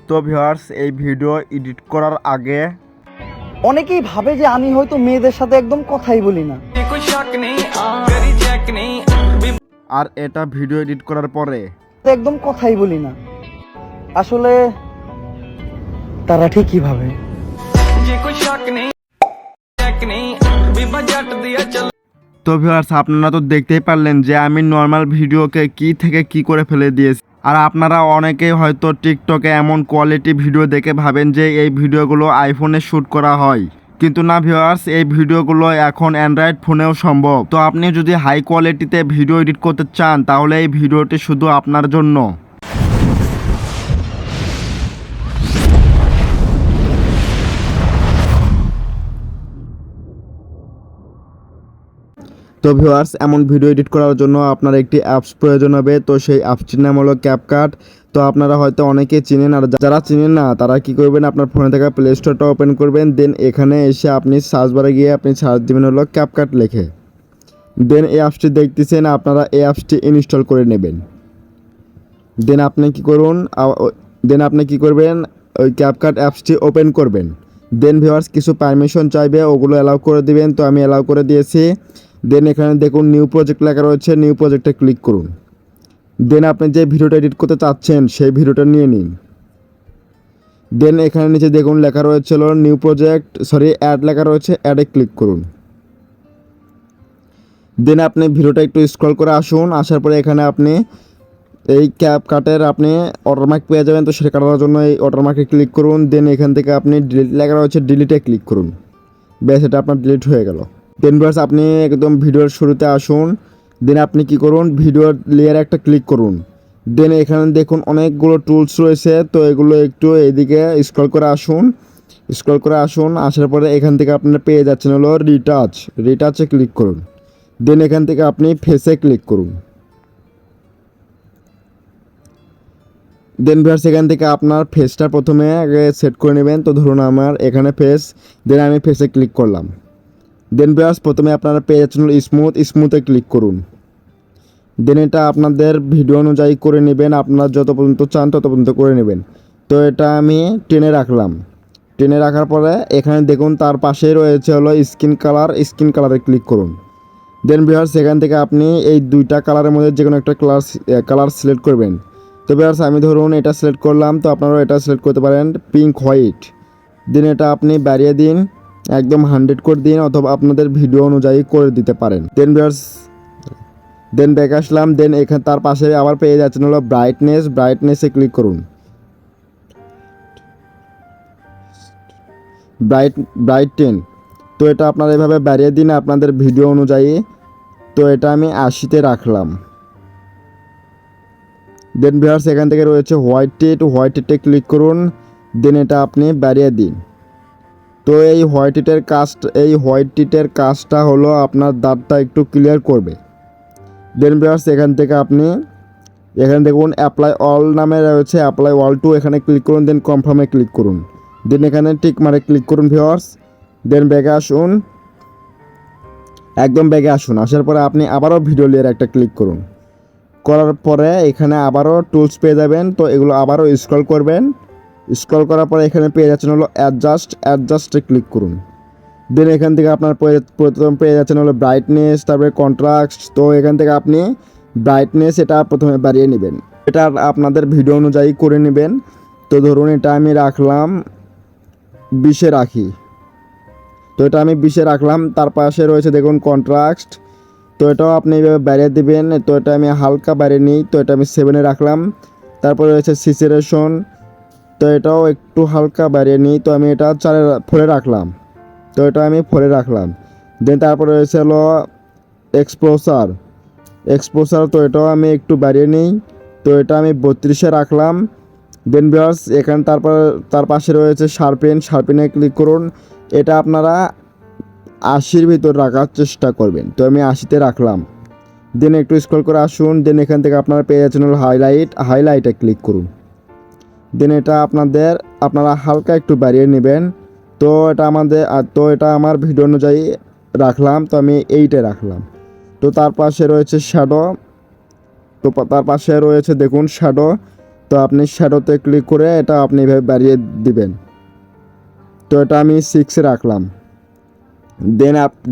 তো ভিউয়ার্স, এই video edit করার আগে অনেকেই ভাবে যে আমি হয়তো মেয়েদের সাথে একদম কথাই বলি না, আর এটা ভিডিও এডিট করার পরে একদম কথাই বলি না। আসলে তারা ঠিকই ভাবে। তো ভিউয়ার্স, আপনারা তো দেখতেই পারলেন যে আমি নর্মাল ভিডিওকে কি থেকে কি করে ফেলে দিয়েছি। আর আপনারা অনেকেই হয়তো টিকটকে এমন কোয়ালিটি ভিডিও দেখে ভাবেন যে এই ভিডিওগুলো আইফোনে শ্যুট করা হয়, কিন্তু না ভিউয়ার্স, এই ভিডিওগুলো এখন অ্যান্ড্রয়েড ফোনেও সম্ভব। তো আপনি যদি হাই কোয়ালিটিতে ভিডিও এডিট করতে চান তাহলে এই ভিডিওটি শুধু আপনার জন্য। তো ভিউয়ার্স, এমন ভিডিও এডিট করার জন্য আপনার একটি অ্যাপস প্রয়োজন হবে। তো সেই অ্যাপসটির নাম হলো ক্যাপকাট। তো আপনারা হয়তো অনেকেই চিনেন, আর যারা চিনেন না তারা কি করবেন, আপনার ফোনে থাকা প্লে স্টোরটা ওপেন করবেন। দেন এখানে এসে আপনি সার্চ বারে গিয়ে আপনি সার্চ দেবেন হলো ক্যাপকাট লিখে। দেন এই অ্যাপসটি দেখতেছেন, আপনারা এই অ্যাপসটি ইনস্টল করে নেবেন। দেন আপনি কি করবেন, ওই ক্যাপকাট অ্যাপসটি ওপেন করবেন। দেন ভিউয়ার্স, কিছু পারমিশন চাইবে, ওগুলো অ্যালাউ করে দিবেন। তো আমি অ্যালাউ করে দিয়েছি। দেন এখানে দেখুন নিউ প্রজেক্ট লেখা রয়েছে, নিউ প্রজেক্টে ক্লিক করুন। দেন আপনি যে ভিডিওটা এডিট করতে চাচ্ছেন সেই ভিডিওটা নিয়ে নিন। দেন এখানে নিচে দেখুন লেখা রয়েছে নিউ প্রজেক্ট, অ্যাড লেখা রয়েছে, অ্যাডে ক্লিক করুন। দেন আপনি ভিডিওটা একটু স্ক্রল করে আসুন। আসার পরে এখানে আপনি এই ক্যাপকাটের আপনি ওয়াটারমার্ক পেয়ে যাবেন। তো সেটা কাটার জন্য এই ওয়াটারমার্কে ক্লিক করুন। দেন এখান থেকে আপনি ডিলিট লেখা রয়েছে, ডিলিটে ক্লিক করুন। ব্যাস, এটা আপনার ডিলিট হয়ে গেল। দেন ভিউয়ার্স, আপনি একদম ভিডিওর শুরুতে আসুন। দেন আপনি কি করুন, ভিডিওর লেয়ারে একটা ক্লিক করুন। দেন এখানে দেখুন অনেকগুলো টুলস রয়েছে। তো এগুলো একটু এইদিকে স্ক্রল করে আসুন। আসার পরে এখান থেকে আপনারা পেয়ে যাচ্ছেন হলো রিটাচে ক্লিক করুন। দেন এখান থেকে আপনি ফেসে ক্লিক করুন। দেন ভিউয়ার্স, এখান থেকে আপনার ফেসটা প্রথমে আগে সেট করে নেবেন। তো ধরুন আমার এখানে ফেস, দেন আমি ফেসে ক্লিক করলাম। দেন ভিউয়ার্স, প্রথমে আপনারা পেয়ে যাচ্ছেন স্মুথে ক্লিক করুন। দেন এটা আপনাদের ভিডিও অনুযায়ী করে নেবেন, আপনারা যত পর্যন্ত চান তত পর্যন্ত করে নেবেন। তো এটা আমি টেনে রাখার পরে এখানে দেখুন তার পাশেই রয়েছে হলো স্কিন কালারে ক্লিক করুন। দেন ভিউয়ার্স, এখান থেকে আপনি এই দুইটা কালারের মধ্যে যে কোনো একটা কালার সিলেক্ট করবেন। তো ভিউয়ার্স, আমি ধরুন এটা সিলেক্ট করলাম, তো আপনারাও এটা সিলেক্ট করতে পারেন, পিঙ্ক হোয়াইট। দেন এটা আপনি বাড়িয়ে দিন, একদম 100 করে দিন, অথবা আপনাদের ভিডিও অনুযায়ী করে দিতে পারেন। দেন ভিউয়ার্স, দেন ব্যাক আসলাম। দেন এখানে তার পাশে আবার পেয়ে যাচ্ছেন হলো ব্রাইটনেসে ক্লিক করুন। ব্রাইট 10। তো এটা আপনারা এভাবে বাড়িয়ে দিন আপনাদের ভিডিও অনুযায়ী। তো এটা আমি 80-তে রাখলাম। দেন ভিউয়ার্স, এখান থেকে রয়েছে হোয়াইটে ক্লিক করুন। দেন এটা আপনি বাড়িয়ে দিন। তো এই হোয়াইটের কাজটা হলো আপনার দাঁতটা একটু ক্লিয়ার করবে। দেন ভিউয়ার্স, এখান থেকে আপনি এখানে দেখুন অ্যাপ্লাই অল নামে রয়েছে, অ্যাপ্লাই অল টু, এখানে ক্লিক করুন। দেন কনফার্মে ক্লিক করুন। দেন এখানে টিক মারে ক্লিক করুন ভিউয়ার্স। দেন ব্যাগে আসুন, একদম ব্যাগে আসুন। আসার পরে আপনি আবারও ভিডিও লেয়ার একটা ক্লিক করুন। করার পরে এখানে আবারও টুলস পেয়ে যাবেন। তো এগুলো আবারও স্ক্রল করবেন। স্ক্রল করার পরে এখানে পেয়ে যাচ্ছেন হলো অ্যাডজাস্টে ক্লিক করুন। দেন এখান থেকে আপনার প্রথম পেয়ে যাচ্ছেন হলো ব্রাইটনেস, তারপরে কন্ট্রাস্ট। তো এখান থেকে আপনি ব্রাইটনেস এটা প্রথমে বাড়িয়ে নেবেন, এটা আপনাদের ভিডিও অনুযায়ী করে নেবেন। তো ধরুন এটা আমি রাখলাম 20-এ রাখি। তো এটা আমি 20-এ রাখলাম। তার পাশে রয়েছে দেখুন কন্ট্রাস্ট। তো এটাও আপনি এইভাবে বাড়িয়ে দেবেন। তো এটা আমি হালকা বাড়িয়ে নিই। তো এটা আমি 7-এ রাখলাম। তারপরে রয়েছে স্যাচুরেশন। তো এটাও একটু হালকা বাড়িয়ে নিই। তো আমি এটা 4-এ রাখলাম। তো এটা আমি 4-এ রাখলাম। দেন তারপরে রয়েছে হলো এক্সপোজার। তো এটাও আমি একটু বাড়িয়ে নিই। তো এটা আমি 32-এ রাখলাম। দেন ভিউয়ার্স, এখানে তার পাশে রয়েছে শার্পেনে ক্লিক করুন। এটা আপনারা 80-র ভিতর রাখার চেষ্টা করবেন। তো আমি 80-তে রাখলাম। দেন একটু স্ক্রল করে আসুন। দেন এখান থেকে আপনারা পেয়ে যাচ্ছেন হলো হাইলাইটে ক্লিক করুন। দেন এটা আপনারা হালকা একটু বাড়িয়ে নেবেন। তো এটা আমার ভিডিও অনুযায়ী রাখলাম। তো আমি 8-এ রাখলাম। তো তার পাশে রয়েছে শ্যাডো। তো তার পাশে রয়েছে দেখুন শ্যাডো। তো আপনি শ্যাডোতে ক্লিক করে এটা আপনি এভাবে বাড়িয়ে দিবেন। তো এটা আমি 6 রাখলাম।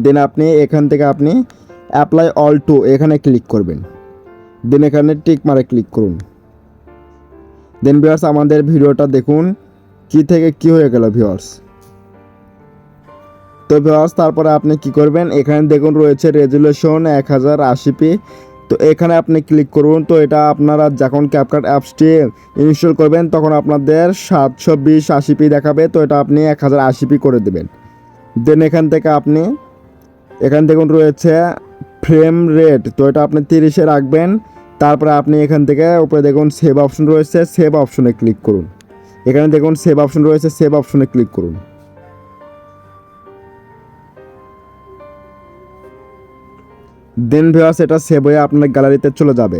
দেন আপনি এখান থেকে আপনি অ্যাপ্লাই অল টু এখানে ক্লিক করবেন। দেন এখানে টিক মারে ক্লিক করুন। দেন ভিউয়ার্স আমাদের ভিডিওটা দেখুন কি থেকে কি হয়ে গেল ভিউয়ার্স। তো ভিউয়ার্স তারপরে আপনি কি করবেন, এখানে দেখুন রয়েছে রেজুলেশন 1080p। তো এখানে আপনি ক্লিক করুন। তো এটা আপনারা যখন ক্যাপকাট অ্যাপসটি ইনস্টল করবেন তখন আপনাদের 720p দেখাবে। তো এটা আপনি 1080p করে দেবেন। দেন এখান থেকে আপনি এখানে দেখুন রয়েছে ফ্রেম রেট, তো এটা আপনি 30-এ রাখবেন। তারপরে আপনি এখান থেকে উপরে দেখুন সেভ অপশন রয়েছে, সেভ অপশনে ক্লিক করুন। এখানে দেখুন সেভ অপশন রয়েছে, সেভ অপশনে ক্লিক করুন। দেন ভিউয়ার্স এটা সেভ হয়ে আপনার গ্যালারিতে চলে যাবে।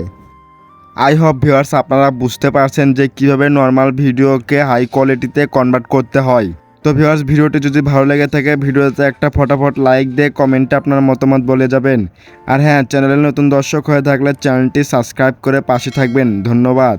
আই হোপ ভিউয়ার্স আপনারা বুঝতে পারছেন যে কীভাবে নর্মাল ভিডিওকে হাই কোয়ালিটিতে কনভার্ট করতে হয়। তো ভিউয়ার্স ভিডিওটি যদি ভালো লেগে থাকে ভিডিওতে একটা ফটাফট লাইক দিয়ে কমেন্টে আপনার মতামত বলে যাবেন। আর হ্যাঁ, চ্যানেলে নতুন দর্শক হয়ে থাকলে চ্যানেলটি সাবস্ক্রাইব করে পাশে থাকবেন। ধন্যবাদ।